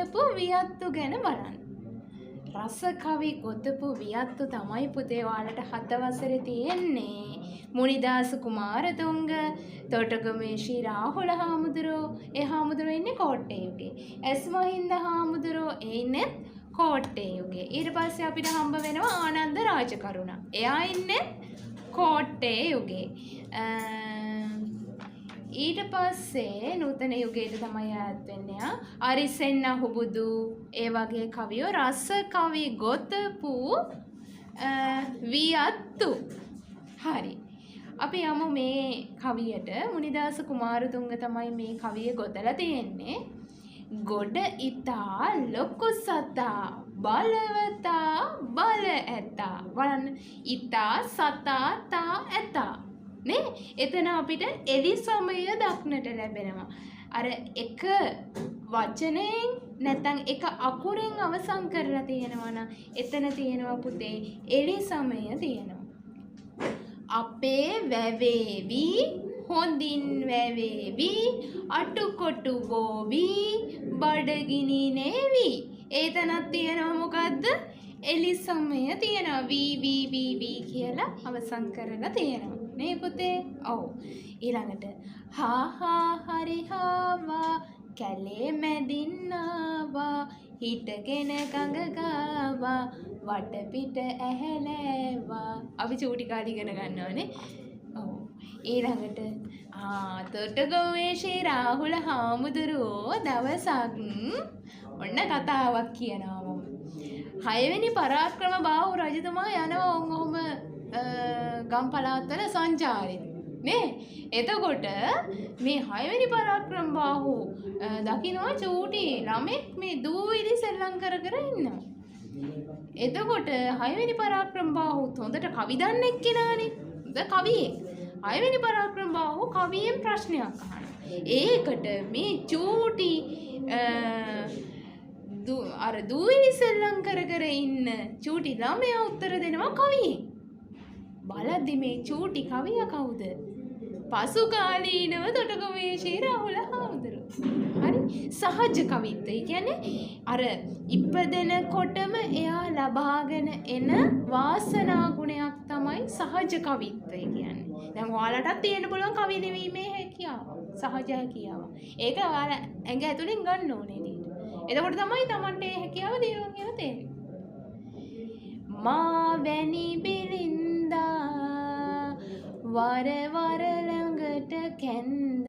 ගොතපු වියත්තු ගැන බලන්න. රස කවි ගොතපු වියත්තු තමයි පුතේ ඔයාලට 7 වසරේ තියෙන්නේ. මුනිදාස කුමාරතුංග, තොටගමේ ශ්‍රී රාහුල හාමුදුරුවෝ, ඒ හාමුදුරුවෝ ඉන්නේ කෝට්ටේ යුගයේ. එස් මහින්ද හාමුදුරුවෝ ඒ ඉන්නේ කෝට්ටේ යුගයේ. ඊට පස්සේ අපිට හම්බ වෙනවා ආනන්ද රාජකරුණ. එයා ඉන්නේ කෝට්ටේ යුගයේ. ඊට පස්සේ නූතන යුගයට තමයි ඈත් වෙන්නේ. අරිසෙන් අහුබුදු ඒ වගේ කවියෝ රස කවි ගොතපු වියත්තු. හරි. අපි යමු මේ කවියට. මුනිදාස කුමාරතුංග තමයි මේ කවිය ගොතලා තියෙන්නේ. ගොඩ ඉතා ලොකු සතා බලවතා බල ඇතා. බලන්න. ඉතා සතා තා ඇතා. නේ? එතන අපිට එලි සමය දක්නට ලැබෙනවා. අර එක වචනයෙන් නැත්නම් එක අකුරෙන් අවසන් කරලා තියෙනවා නම් එතන තියෙනවා පුතේ එලි සමය තියෙනවා. අපේ වැවේවි හොඳින් වැවේවි අටුකොටු බෝවි බඩගිනි නේවි. ඒතනක් තියෙනවා මොකද්ද? එලි සමය තියෙනවා. වී කියලා අවසන් කරලා තියෙනවා. නේ පුතේ? ඔව්. ඊළඟට හා හා හරි හාවා කැලේ මැදින් ආවා හිටගෙන ගඟ ගාවා වටපිට ඇහැලෑවා. අපි චූටි කාලේ ඉගෙන ගන්නවනේ. ඔව්. ඊළඟට තොටගොවේ ශ්‍රී රාහුල හාමුදුරුවෝ දවසක් ඔන්න කතාවක් කියනවා මම. 6 වෙනි පරාක්‍රම බාහු රජතුමා යනවා ඔහොම ගම් පළාත්වල සංචාරෙට නේ. එතකොට මේ 6 වෙනි පරාක්‍රම බාහු දකින්නවා චූටි ළමෙක් මේ දූවිලි සෙල්ලම් කර ඉන්නවා. එතකොට 6 වෙනි පරාක්‍රම බාහුත් හොඳට කවි දන්න එක්කෙනානේ. හොඳ කවියෙක්. 6 වෙනි පරාක්‍රම බාහු කවියෙන් ප්‍රශ්නයක් අහනවා. ඒකට මේ චූටි අර දූවිලි සෙල්ලම් කර ඉන්න චූටි ළමයා උත්තර දෙනවා කවියෙන්. බලද්දි මේ චූටි කවියා කවුද? පසු කාලීනව තොටගොවේ ශ්‍රී රාහුල හාමුදුරුවෝ. හරි. සහජ කවිත්වය කියන්නේ අර ඉපදෙනකොටම එයා ලබාගෙන එන වාසනා ගුණයක් තමයි සහජ කවිත්වය කියන්නේ. දැන් ඔයාලටත් තියෙන්න පුළුවන් කවි ලිවීමේ හැකියාව. සහජ හැකියාව. ඒක ඔයාලා ඇඟ ඇතුලෙන් ගන්න ඕනේ නේද? එතකොට තමයි Tamante හැකියාව දියුණු කියලා තේරෙන්නේ. මා වැනි බිලින්දා වර වර ළඟට කැන්ද